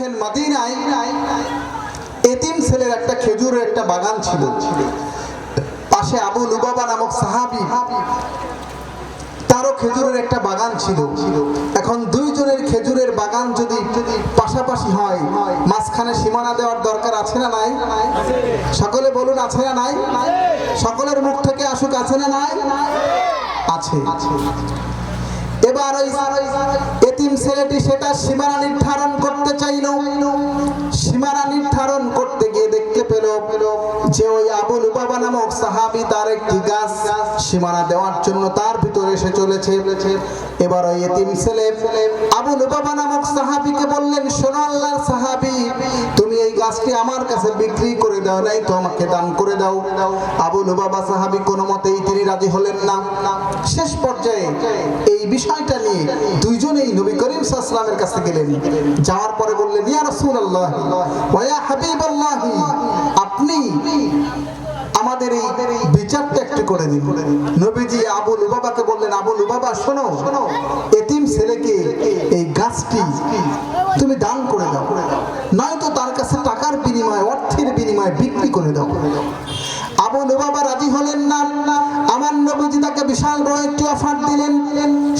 দেখেন মদিনায় এতিম ছেলের একটা খেজুরের একটা বাগান ছিল, পাশে আবু লুবাবা নামক সাহাবী, তারও খেজুরের একটা বাগান ছিল। এখন দুইজনের খেজুরের বাগান যদি পাশাপাশি হয়, মাঝখানে সীমানা দেওয়ার দরকার আছে না নাই? সকলে বলুন আছে না নাই? সকলের মুখ থেকে আসুক আছে না নাই? আছে। এবার ওই এতিম ছেলেটি সেটা সীমানা নির্ধারণ করতে চাইল। সীমানা নির্ধারণ করতে গিয়ে দেখতে পেল যে ওই আবু লুবাবা নামক সাহাবী তার একটি গাছ সীমানা দেওয়ার জন্য তার ভিতরে এসে চলেছে। এবার ওই এতিম ছেলে আবু লুবাবা নামক সাহাবীকে বললেন, শোনো আল্লাহর সাহাবী, তুমি এই গাছটি আমার কাছে বিক্রি করে দাও, নাই তো আমাকে দান করে দাও। আবু লুবাবা সাহাবী কোনো মতেই তিনি রাজি হলেন না। শেষ পর্যায়ে এই বিষয়টা নিয়ে দুইজনেই নবী করিম সাল্লাল্লাহু আলাইহি ওয়াসাল্লামের কাছে গেলেন। যাওয়ার পরে বললেন, ইয়া রাসূলুল্লাহ ওয়া ইয়া হাবিবাল্লাহ, আপনি আমাদের এই বিচারটা একটু করে দিন। নবীজি আবু লুবাবাকে বললেন, আবু লুবাবা শোনো, এতিম ছেলেকে এই গাছটি তুমি দান করে দাও, নয়তো তার কাছে টাকার বিনিময়ে, অর্থের বিনিময়ে বিক্রি করে দাও। আবু লুবাবা রাজি হলেন না। আমার নবীজি তাকে বিশাল বড় একটি অফার দিলেন,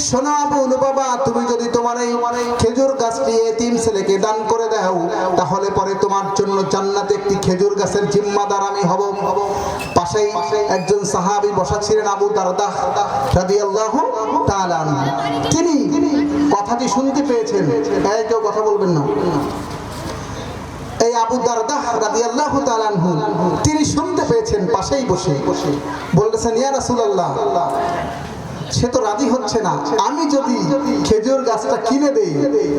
শোনো আবু লুবাবা, তুমি যদি তোমার এই খেজুর গাছটি এতিম ছেলেকে দান করে দাও, তাহলে পরে তোমার জন্য জান্নাতে একটি খেজুর গাছের জিম্মাদার আমি হব। পাশেই একজন সাহাবী বসা ছিলেন, আবু দারদা রাদিয়াল্লাহু তাআলা আনহু। তিনি কথাটি শুনতে পেয়েছেন। এই কেউ কথা বলবেন না। এই আবু দারদা রাদিয়াল্লাহু তাআলা আনহু তিনি শুনতে পেয়েছেন, পাশেই বসে বলতেছেন, ইয়া রাসূলুল্লাহ, সে তো রাজি হচ্ছে না, আমি যদি খেজুর গাছটা কিনে দেই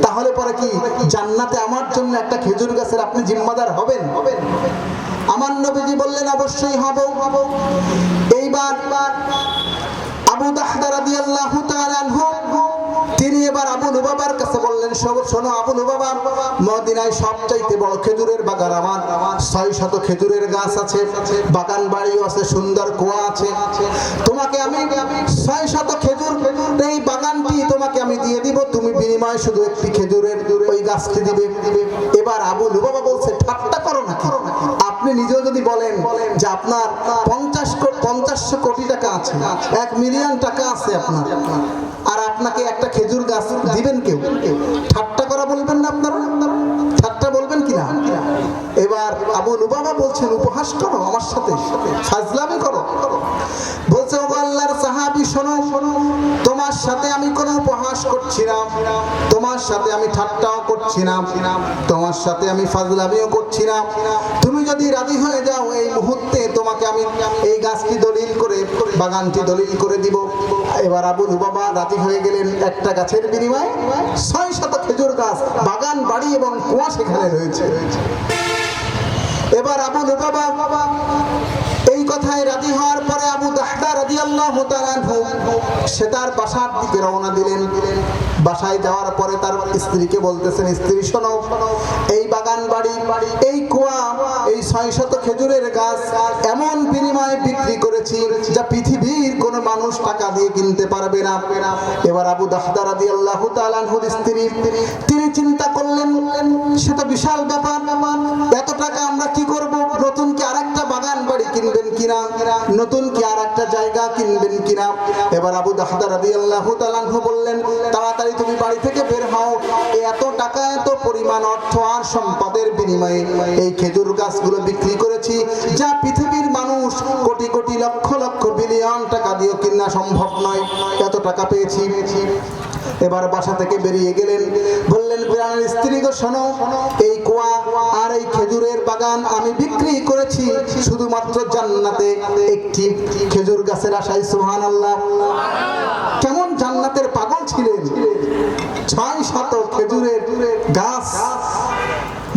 তাহলে পরে কি জান্নাতে আমার জন্য একটা খেজুর গাছের আপনি জিম্মাদার হবেন? আমার নবীজি বললেন, অবশ্যই হব। এইবার আবু দারদা রাদিয়াল্লাহু তাআলা আনহু তিনি এবার আবু লুবাবার কাছে বললেন, শোনো আবু লুবাবা, মদিনায় সবচাইতে বড় খেজুরের বাগান আমার, 600 খেজুরের গাছ আছে, বাগান বাড়িও আছে, সুন্দর কুয়া আছে। তোমাকে আমি 600 খেজুর এই বাগানটি তোমাকে আমি দিয়ে দিব, তুমি বিনিময়ে শুধু একটি খেজুরের ওই গাছটি দিবে। এবার আবু লুবাবা বলছে, ঠাট্টা করো নাকি? আপনি নিজেও যদি বলেন যে আপনার 50 কোটি টাকা আছে, 1 মিলিয়ন টাকা আছে আপনার, আর আপনাকে একটা খেজুর গাছ দিবেন কেউ? ঠাট্টা করা বলবেন না আপনারা? ঠাট্টা বলবেন কিনা? এবার আবু লুবাবা বলছেন, উপহাস করো আমার সাথে, ফাজলামি করো। বলছে, ও আল্লাহর সাহাবী, শোনো, তোমার সাথে আমি কোনো উপহাস করছি না, তোমার সাথে আমি ঠাট্টাও করছি না, তোমার সাথে আমি ফাজলামিও করছি না। তুমি যদি রাজি হয়ে যাও, এই মুহূর্তে তোমাকে আমি এই গাছটি দলিল করে, বাগানটি দলিল করে দিব। এবার আবু লুবাবা রাজি হয়ে গেলেন। একটা গাছের বিনিময়ে 600 খেজুর গাছ, বাগান বাড়ি এবং কুয়া সেখানে রয়েছে। এবার আবু লুবাবা এই কথায় রাজি হওয়ার পরে আবু দারদা রাদিয়াল্লাহু তাআলা আনহু সে তার বাসার দিকে রওনা দিলেন। বাসায় যাওয়ার পরে তার স্ত্রীকে বলতেছেন, স্ত্রী শোনো, এই বাগান বাড়ি, এই কুয়া, এই 600 খেজুরের গাছ এমন বিনিময়ে বিক্রি করেছি যা পৃথিবীর কোনো মানুষ টাকা দিয়ে কিনতে পারবে না। এবার আবু দারদা রাদিয়াল্লাহু তাআলা আনহুর স্ত্রী তিনি চিন্তা করলেন, সেটা বিশাল ব্যাপার, এত টাকা আমরা কি করব? নতুন কি আরেকটা বাগান বাড়ি কিনবেন কিনা, নতুন কি আরেকটা জায়গা কিনবেন কিনা? এবার আবু দারদা রাদিয়াল্লাহু তাআলা আনহু বললেন, তাড়াতাড়ি তুমি বাড়ি থেকে বের হও, এত টাকা, এত পরিমাণ অর্থ আর সম্পদের বিনিময়ে এই খেজুর গাছগুলো বিক্রি করেছি যা পৃথিবীর মানুষ কোটি কোটি লক্ষ লক্ষ বিলিয়ন টাকা দিয়ে কিনা সম্ভব নয়, এত টাকা পেয়েছি। এবার বাসা থেকে বেরিয়ে গেলেন। বললেন, প্রাণের স্ত্রী গো, শোনো, এই কুয়া আর এই খেজুরের বাগান আমি বিক্রি করেছি শুধুমাত্র জান্নাতে একটি খেজুর গাছের আশায়। সুবহানাল্লাহ! কেমন জান্নাতের পাগল ছিলেন! 600 খেজুরের গাছ,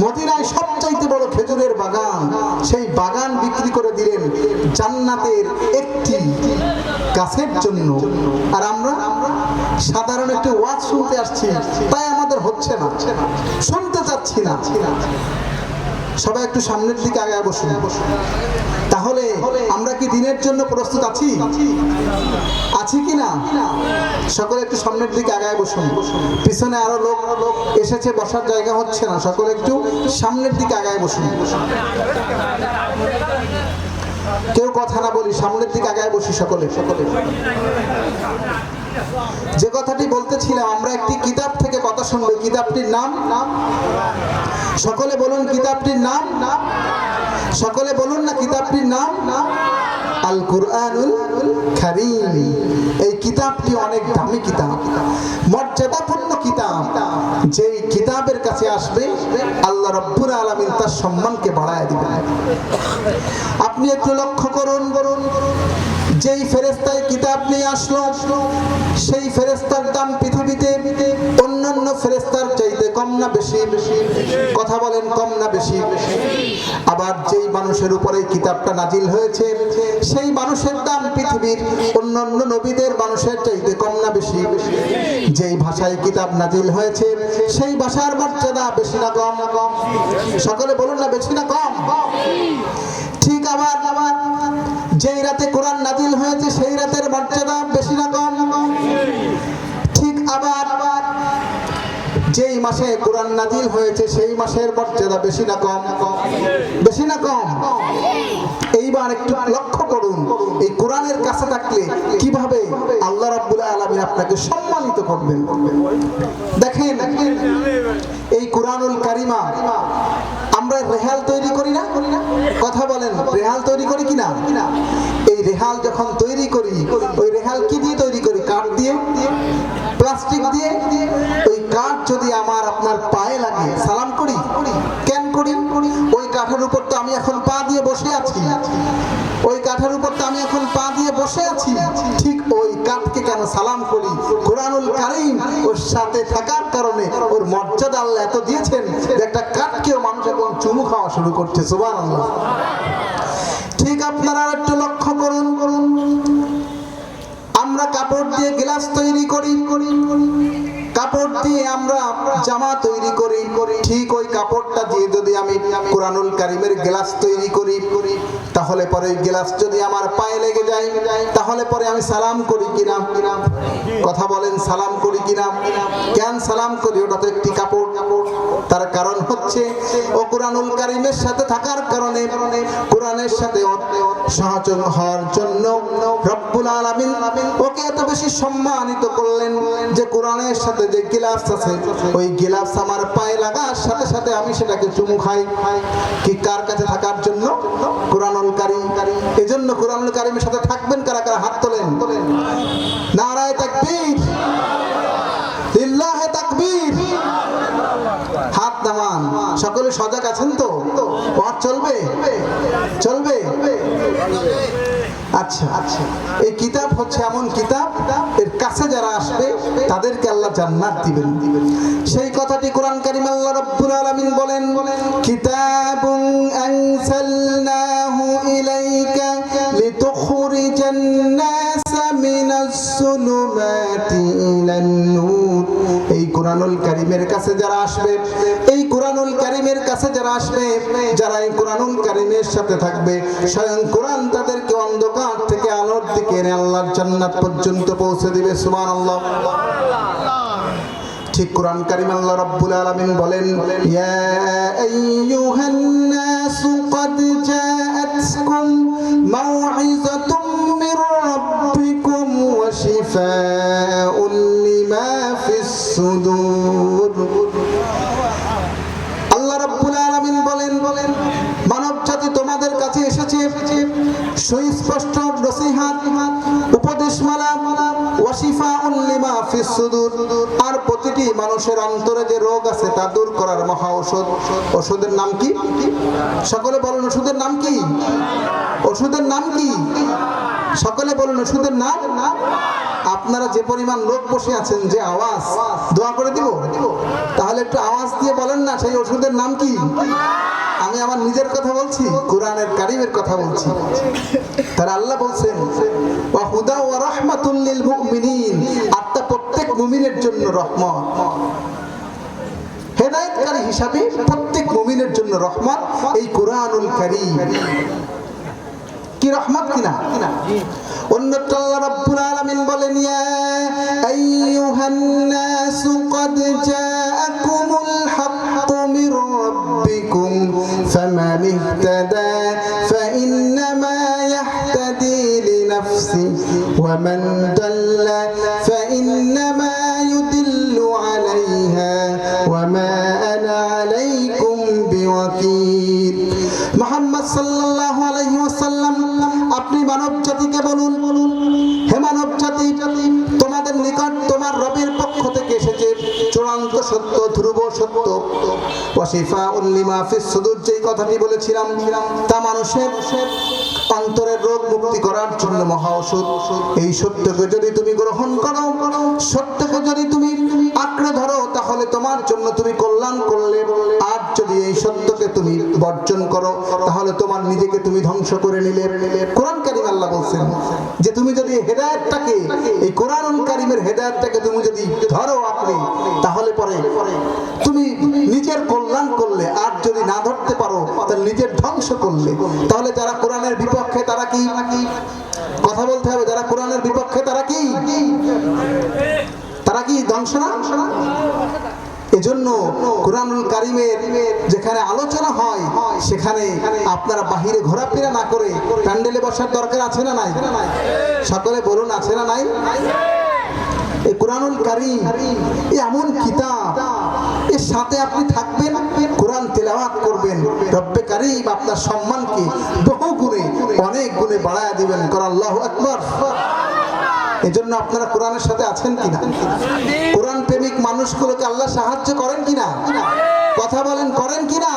মদিনায় সবচাইতে বড় খেজুরের বাগান, সেই বাগান বিক্রি করে দিলেন জান্নাতের একটি গাছের জন্য। আর আমরা সাধারণ একটু ওয়াজ শুনতে আসছি, তাই আমাদের হচ্ছে না, শুনতে চাচ্ছি না। সবাই একটু সামনের দিকে আগায় বসুন। তাহলে আমরা কি দিনের জন্য প্রস্তুত আছি? আছি কি না? সকলে একটু সামনের দিকে আগায় বসুন। পিছনে আরো লোক এসেছে, বসার জায়গা হচ্ছে না, সকলে একটু সামনের দিকে আগায় বসুন। কেউ কথা না বলি, সামনের দিকে আগায় বসি সকলে। যে কথাটি বলতেছিলাম, আমরা একটি কিতাব থেকে কথা শুনবো। কিতাবটির নাম, সকলে বলুন কিতাবটির নাম, সকলে বলুন না কিতাবটির নাম আল কুরআনুল কারীম। এই কিতাবটি অনেক দামি কিতাব, মর্যাদাপূর্ণ কিতাব। যেই কিতাবের কাছে আসবে আল্লাহ রাব্বুল আলামিন তার সম্মানকে বাড়ায় দিবেন। আপনি একটু লক্ষ্য করুন, যেই ফেরেশতায় কিতাব নিয়ে আসলো, সেই ফেরেশতার দাম পৃথিবীতে অন্যান্য ফেরেশতার চাইতে কম না বেশি? কথা বলেন, কম না বেশি? আবার যেই মানুষের উপরে কিতাবটা নাজিল হয়েছে, সেই মানুষের দাম পৃথিবীর অন্যান্য নবীদের মানুষের চাইতে কম না বেশি? যেই ভাষায় কিতাব নাজিল হয়েছে, সেই ভাষার মর্যাদা বেশি না কম? সকলে বলুন না, বেশি না কম? ঠিক আবার যেই রাতে কোরআন নাজিল হয়েছে, সেই রাতের মর্যাদা বেশি না কম? ঠিক আবার যেই মাসে কোরআন নাজিল হয়েছে, সেই মাসের মর্যাদা বেশি না কম? বেশি না কম? এইবার একটু লক্ষ্য করুন, এই কোরআনের কাছে থাকলে কিভাবে আল্লাহ রাব্বুল আলামিন আপনাকে সম্মানিত করবেন। দেখেন, এই কোরআনুল কারিমা আমরা রেহাল তৈরি করি না? কথা বলেন, রেহাল তৈরি করি কিনা? এই রেহাল যখন তৈরি করি, ওই রেহাল কি দিয়ে তৈরি করি? কাঠ দিয়ে, প্লাস্টিক দিয়ে। ওই কাঠ যদি আমার আপনার পায়ে লাগে, সালাম করি কেন করি? ওই কাঠের উপর তো আমি এখন পা দিয়ে বসে আছি, ওই কাঠের উপর তো আমি এখন পা দিয়ে বসে আছি। ঠিক ওই কাঠকে কেন সালাম করি? কোরআনুল কারীম ওর সাথে থাকার কারণে ওর মর্যাদা আল্লাহ এত দিয়েছেন যে একটা কাঠকেও মানুষ এখন চুমু খাওয়া শুরু করছে। সুবহানাল্লাহ। ঠিক আপনারা একটু লক্ষ্য করুন, আমরা কাপড় দিয়ে গ্লাস তৈরি করি, কাপড় দিয়ে আমরা জামা তৈরি করি। ঠিক ওই কাপড়টা দিয়ে যদি আমি কোরআনুল কারীমের গ্লাস তৈরি করি, তাহলে পরে ওই গ্লাস যদি আমার পায়ে লেগে যায়, তাহলে পরে আমি সালাম করি কিনা? কথা বলেন, সালাম করি কিনা? কেন সালাম করি? ওটা তো একটি কাপড়। তার কারণ হচ্ছে ও কোরআনুল কারীমের সাথে থাকার কারণে, কোরআনের সাথে সহযোগ হওয়ার জন্য রব্বুল আলামিন ওকে এত বেশি সম্মানিত করলেন যে কোরআনের সাথে যে গিলাফ আছে, ওই গিলাফ আমার পায়ে লাগার সাথে সাথে আমি সেটাকে চুমু খাই। কি? কার কাছে থাকার জন্য? কোরআনুল কারীম। এজন্য কোরআনুল কারীমের সাথে থাকবেন কারা কারা? হাত তোলেন। নারায়ে তাকবীর, লিল্লাহে তাকবীর। হাত নামান। সকলে সজাগ আছেন তো? ওয়াজ চলবে? চলবে? আচ্ছা, এই কিতাব হচ্ছে এমন কিতাব, এর কাছে যারা আসবে তাদেরকে আল্লাহ জান্নাত দিবেন। সেই কথাটি কোরআন কারীম আল্লাহ রাব্বুল আলামিন বলেন, কিতাবুন আনসালনাহু ইলাইকা লিতুখরিজান নাসা মিনাস সুলুমাতি ইলান নূর। এই কোরআনুল কারীমের কাছে যারা আসবে, এই কোরআনুল কারীমের কাছে যারা আসবে, যারা এই কোরআনুল কারীমের সাথে থাকবে, স্বয়ং কোরআন তাদেরকে অন্ধকার থেকে আলোর দিকে এনে আল্লাহর জান্নাত পর্যন্ত পৌঁছে দিবে। সুবহানাল্লাহ। ঠিক কোরআন কারীম আল্লাহ রাব্বুল আলামিন বলেন, ইয়া আইয়ুহান নাসু ক্বাদ জাআতকুম মাউইযাতুম মির রাব্বিকুম ওয়া শিফাউন লিমা ফিস সুদূর। আল্লাহ রাব্বুল আলামিন বলেন, মানব জাতি তোমাদের কাছে এসেছে সুস্পষ্ট নসিহত, উপদেশমালা, ওয়া শিফাউন লিমা ফিস সুদূর, আর প্রতিটি মানুষের অন্তরে যে রোগ আছে তা দূর করার মহা ঔষধ। ওষুধের নাম কি? সকলে বলুন, ওষুধের নাম কি? ওষুধের নাম কি? সকলে বলুন, ওষুধের নাম। আপনারা যে পরিমাণ লোক বসে আছেন, যে আওয়াজ, দোয়া করে দিব? তাহলে একটু আওয়াজ দিয়ে বলেন না সেই ওষুধের নাম কি? আমি আমার নিজের কথা বলছি, কোরআনের কারীমের কথা বলছি। তার আল্লাহ বলছেন, ওয়া হুদা ওয়া রাহমাতুল লিল মুমিনিন, আত্মা প্রত্যেক মুমিনের জন্য রহমত। হেদায়েতকারী হিসাবে প্রত্যেক মুমিনের জন্য রহমত এই কুরআনুল কারীম। কি রহমত কিনা? অন্যত্র আল্লাহ রাব্বুল আলামিন বলেন, ইয়া আইয়ুহান নাসু ক্বাদ জাআকুমুল হাক্কু মির রাব্বিকুম ফামান ইহতাদা ফাইন্নামা ইয়াহতাদি লিনাফসিহি ওয়া মান দাল্লা ফাইন্নামা ইউদিল্লু আলাইহা ওয়া মা আনা আলাইকুম বিওয়াকিল। মুহাম্মদ সাল্লাল্লাহু আলাইহি ওয়াসাল্লাম আপনি মানব জাতিকে বলুন, হে মানব জাতি, তোমাদের নিকট তোমার রবের পক্ষ থেকে এসেছে চূড়ান্ত সত্য, ধ্রুব সত্য। ওয়াশিফাউল লিমা ফিস সুদূর, যেই কথাটি বলেছিলাম তা মানুষের অন্তরের রোগ মুক্তি করার জন্য মহা ঔষধ। এই সত্যকে যদি তুমি গ্রহণ করো, সত্যকে যদি তুমি আঁকড়ে ধরো, তাহলে তোমার জন্য তুমি কল্যাণ করলে। আর যদি এই সত্যকে তুমি বর্জন করো, তাহলে তোমার নিজেকে তুমি ধ্বংস করে নিলে। কোরআন কারীম আল্লাহ বলছেন যে তুমি যদি হেদায়েতটাকে, এই কোরআনুল কারীমের হেদায়েতটাকে তুমি যদি ধরো আঁকড়ে, তাহলে পরে তুমি নিজের কল্যাণ করলে। আর যদি না ধরতে পারো, তাহলে নিজের ধ্বংস করলে। তাহলে যারা কোরআনের বিপক্ষে তারা কি? কথা বলতে হবে, যারা কোরআনের বিপক্ষে তারা কি? তারা কি ধ্বংস না? এজন্য কুরআনুল কারীমের যেখানে আলোচনা হয়, সেখানে আপনারা বাহিরে ঘোরাফেরা না করে প্যান্ডেলে বসার দরকার আছে না নাই? সকলে বলুন, আছে না নাই? এই কুরআনুল কারীম এমন কিতাব, এর সাথে আপনি থাকবেন, কোরআন তেলাওয়াত করবেন, রব্বে কারীম আপনার সম্মানকে বহু গুণে, অনেক গুণে বাড়ায়া দিবেন। কর আল্লাহু আকবার। এজন্য আপনারা কোরআনের সাথে আছেন কিনা? কোরআন প্রেমিক মানুষগুলোকে আল্লাহ সাহায্য করেন কিনা? কথা বলেন, করেন কিনা?